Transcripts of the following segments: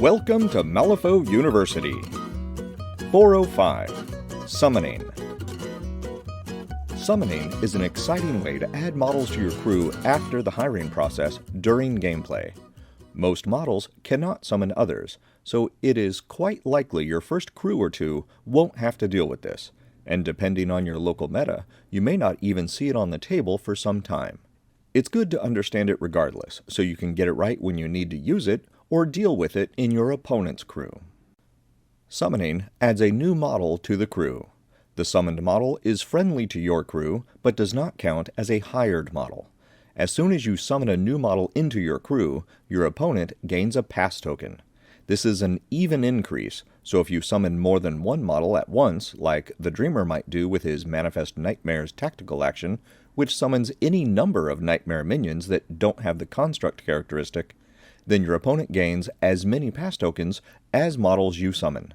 Welcome to Malifaux University. 405. Summoning. Summoning is an exciting way to add models to your crew after the hiring process during gameplay. Most models cannot summon others, so it is quite likely your first crew or two won't have to deal with this, and depending on your local meta, you may not even see it on the table for some time. It's good to understand it regardless, so you can get it right when you need to use it, or deal with it in your opponent's crew. Summoning adds a new model to the crew. The summoned model is friendly to your crew, but does not count as a hired model. As soon as you summon a new model into your crew, your opponent gains a pass token. This is an even increase, so if you summon more than one model at once, like the Dreamer might do with his Manifest Nightmares tactical action, which summons any number of Nightmare minions that don't have the construct characteristic, then your opponent gains as many pass tokens as models you summon.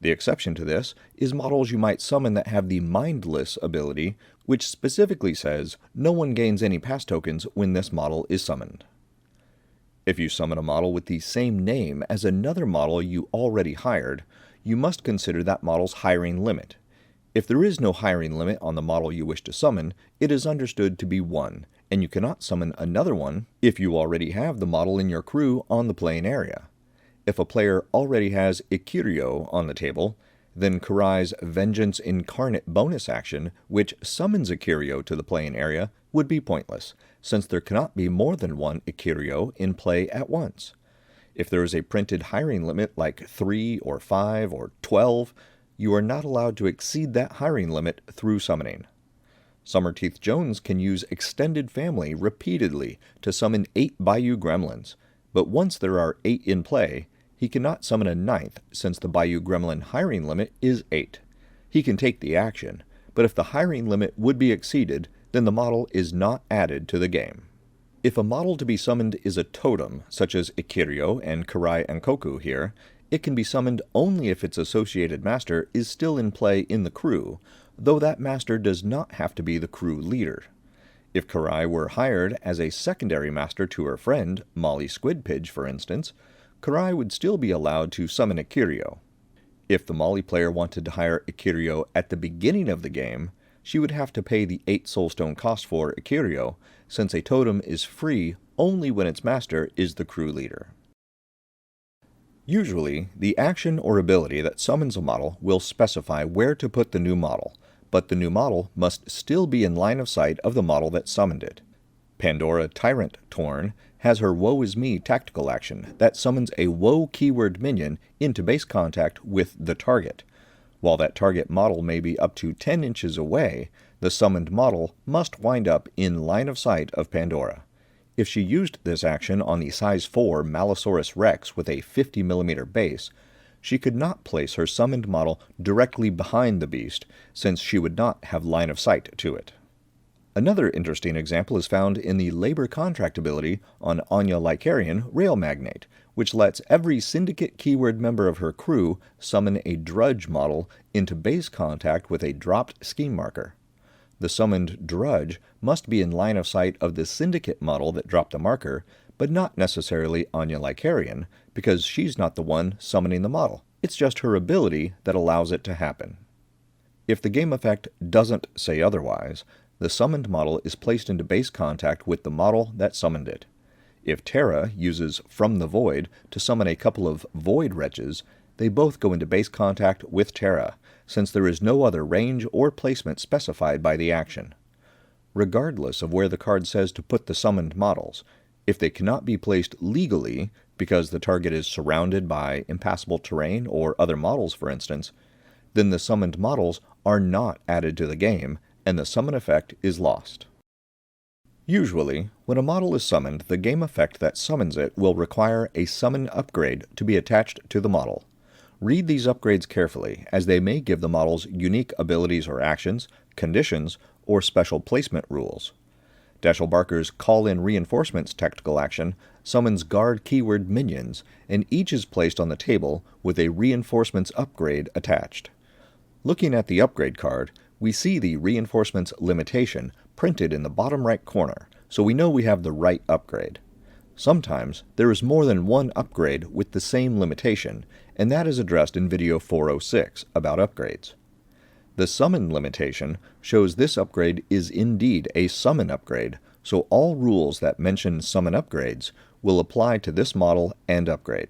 The exception to this is models you might summon that have the Mindless ability, which specifically says no one gains any pass tokens when this model is summoned. If you summon a model with the same name as another model you already hired, you must consider that model's hiring limit. If there is no hiring limit on the model you wish to summon, it is understood to be 1, and you cannot summon another one if you already have the model in your crew on the playing area. If a player already has Ikiryo on the table, then Kurai's Vengeance Incarnate bonus action, which summons Ikiryo to the playing area, would be pointless, since there cannot be more than one Ikiryo in play at once. If there is a printed hiring limit like 3 or 5 or 12, you are not allowed to exceed that hiring limit through summoning. Summerteeth Jones can use Extended Family repeatedly to summon 8 Bayou Gremlins, but once there are 8 in play, he cannot summon a 9th since the Bayou Gremlin hiring limit is 8. He can take the action, but if the hiring limit would be exceeded, then the model is not added to the game. If a model to be summoned is a totem, such as Ikiryo and Kurai Ankoku here, it can be summoned only if its associated master is still in play in the crew, though that master does not have to be the crew leader. If Kurai were hired as a secondary master to her friend, Molly Squidpidge for instance, Kurai would still be allowed to summon Ikiryo. If the Molly player wanted to hire Ikiryo at the beginning of the game, she would have to pay the 8 soulstone cost for Ikiryo, since a totem is free only when its master is the crew leader. Usually, the action or ability that summons a model will specify where to put the new model, but the new model must still be in line of sight of the model that summoned it. Pandora Tyrant Torn has her Woe Is Me tactical action that summons a Woe keyword minion into base contact with the target. While that target model may be up to 10 inches away, the summoned model must wind up in line of sight of Pandora. If she used this action on the size 4 Malisaurus Rex with a 50mm base, she could not place her summoned model directly behind the beast, since she would not have line of sight to it. Another interesting example is found in the labor contract ability on Anya Lycarian Rail Magnate, which lets every Syndicate keyword member of her crew summon a Drudge model into base contact with a dropped scheme marker. The summoned Drudge must be in line of sight of the Syndicate model that dropped the marker, but not necessarily Anya Lycarian, because she's not the one summoning the model. It's just her ability that allows it to happen. If the game effect doesn't say otherwise, the summoned model is placed into base contact with the model that summoned it. If Terra uses From the Void to summon a couple of Void Wretches, they both go into base contact with Terra, since there is no other range or placement specified by the action. Regardless of where the card says to put the summoned models, if they cannot be placed legally, because the target is surrounded by impassable terrain or other models for instance, then the summoned models are not added to the game, and the summon effect is lost. Usually, when a model is summoned, the game effect that summons it will require a summon upgrade to be attached to the model. Read these upgrades carefully, as they may give the models unique abilities or actions, conditions, or special placement rules. Dashel Barker's Call in Reinforcements tactical action summons guard keyword minions, and each is placed on the table with a Reinforcements upgrade attached. Looking at the upgrade card, we see the Reinforcements limitation printed in the bottom right corner, so we know we have the right upgrade. Sometimes there is more than one upgrade with the same limitation, and that is addressed in video 406 about upgrades. The summon limitation shows this upgrade is indeed a summon upgrade, so all rules that mention summon upgrades will apply to this model and upgrade.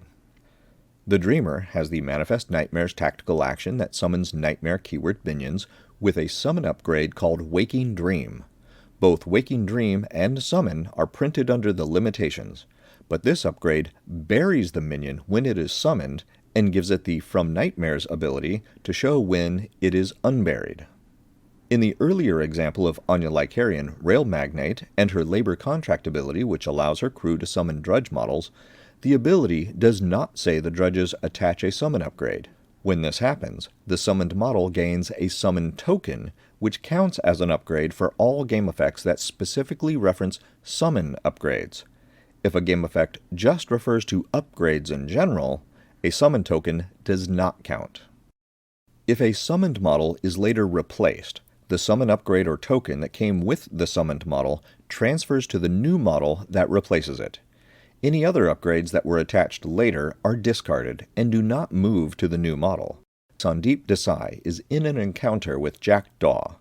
The Dreamer has the Manifest Nightmares tactical action that summons Nightmare keyword minions with a summon upgrade called Waking Dream. Both Waking Dream and Summon are printed under the limitations, but this upgrade buries the minion when it is summoned and gives it the From Nightmares ability to show when it is unburied. In the earlier example of Anya Lycarian, Rail Magnate, and her Labor Contract ability which allows her crew to summon Drudge models, the ability does not say the Drudges attach a summon upgrade. When this happens, the summoned model gains a summon token, which counts as an upgrade for all game effects that specifically reference summon upgrades. If a game effect just refers to upgrades in general, a summon token does not count. If a summoned model is later replaced, the summon upgrade or token that came with the summoned model transfers to the new model that replaces it. Any other upgrades that were attached later are discarded and do not move to the new model. Sandeep Desai is in an encounter with Jack Daw.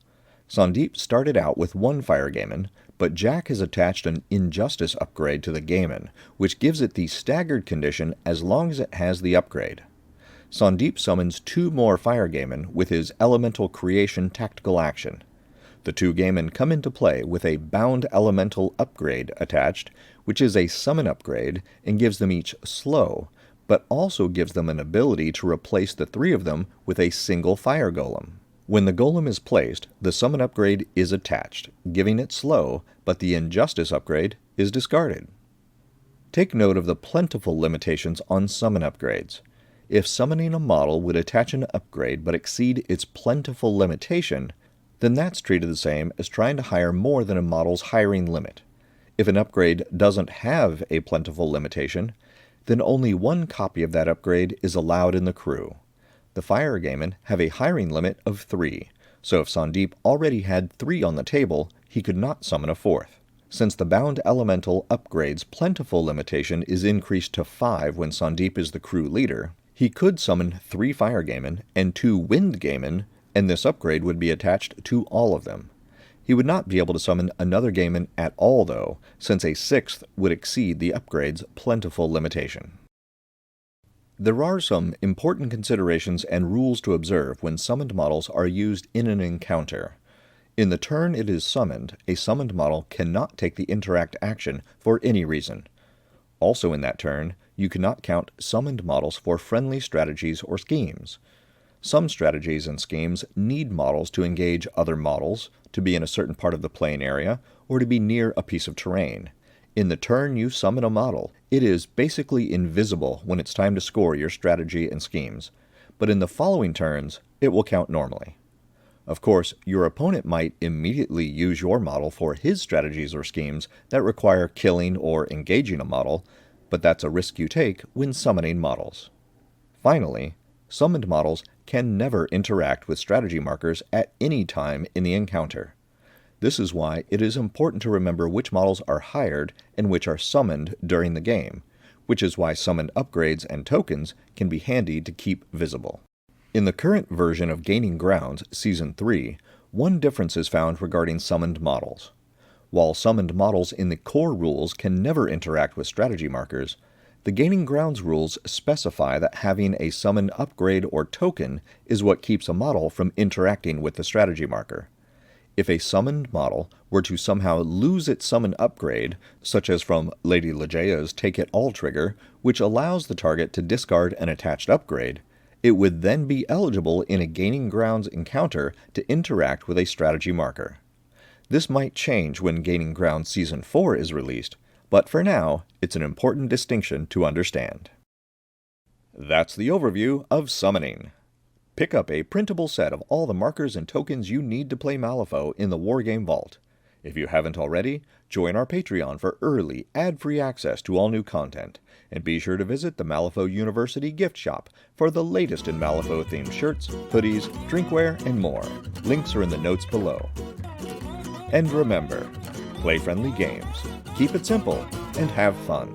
Sandeep started out with one Fire Gaiman, but Jack has attached an Injustice upgrade to the Gaiman, which gives it the staggered condition as long as it has the upgrade. Sandeep summons 2 more Fire Gaiman with his Elemental Creation tactical action. The 2 Gaiman come into play with a Bound Elemental upgrade attached, which is a summon upgrade and gives them each slow, but also gives them an ability to replace the 3 of them with a single Fire Golem. When the Golem is placed, the summon upgrade is attached, giving it slow, but the Injustice upgrade is discarded. Take note of the plentiful limitations on summon upgrades. If summoning a model would attach an upgrade but exceed its plentiful limitation, then that's treated the same as trying to hire more than a model's hiring limit. If an upgrade doesn't have a plentiful limitation, then only 1 copy of that upgrade is allowed in the crew. The Fire Gaiman have a hiring limit of 3, so if Sandeep already had 3 on the table, he could not summon a 4th. Since the Bound Elemental upgrade's plentiful limitation is increased to 5 when Sandeep is the crew leader, he could summon 3 Fire Gaiman and 2 Wind Gaiman, and this upgrade would be attached to all of them. He would not be able to summon another Gaiman at all though, since a 6th would exceed the upgrade's plentiful limitation. There are some important considerations and rules to observe when summoned models are used in an encounter. In the turn it is summoned, a summoned model cannot take the interact action for any reason. Also in that turn, you cannot count summoned models for friendly strategies or schemes. Some strategies and schemes need models to engage other models, to be in a certain part of the playing area, or to be near a piece of terrain. In the turn you summon a model, it is basically invisible when it's time to score your strategy and schemes, but in the following turns, it will count normally. Of course, your opponent might immediately use your model for his strategies or schemes that require killing or engaging a model, but that's a risk you take when summoning models. Finally, summoned models can never interact with strategy markers at any time in the encounter. This is why it is important to remember which models are hired and which are summoned during the game, which is why summoned upgrades and tokens can be handy to keep visible. In the current version of Gaining Grounds Season 3, one difference is found regarding summoned models. While summoned models in the core rules can never interact with strategy markers, the Gaining Grounds rules specify that having a summon upgrade or token is what keeps a model from interacting with the strategy marker. If a summoned model were to somehow lose its summon upgrade, such as from Lady Legea's Take It All trigger, which allows the target to discard an attached upgrade, it would then be eligible in a Gaining Grounds encounter to interact with a strategy marker. This might change when Gaining Grounds Season 4 is released, but for now, it's an important distinction to understand. That's the overview of summoning. Pick up a printable set of all the markers and tokens you need to play Malifaux in the Wargames Vault. If you haven't already, join our Patreon for early, ad-free access to all new content, and be sure to visit the Malifaux University gift shop for the latest in Malifaux-themed shirts, hoodies, drinkware, and more. Links are in the notes below. And remember, play friendly games, keep it simple, and have fun.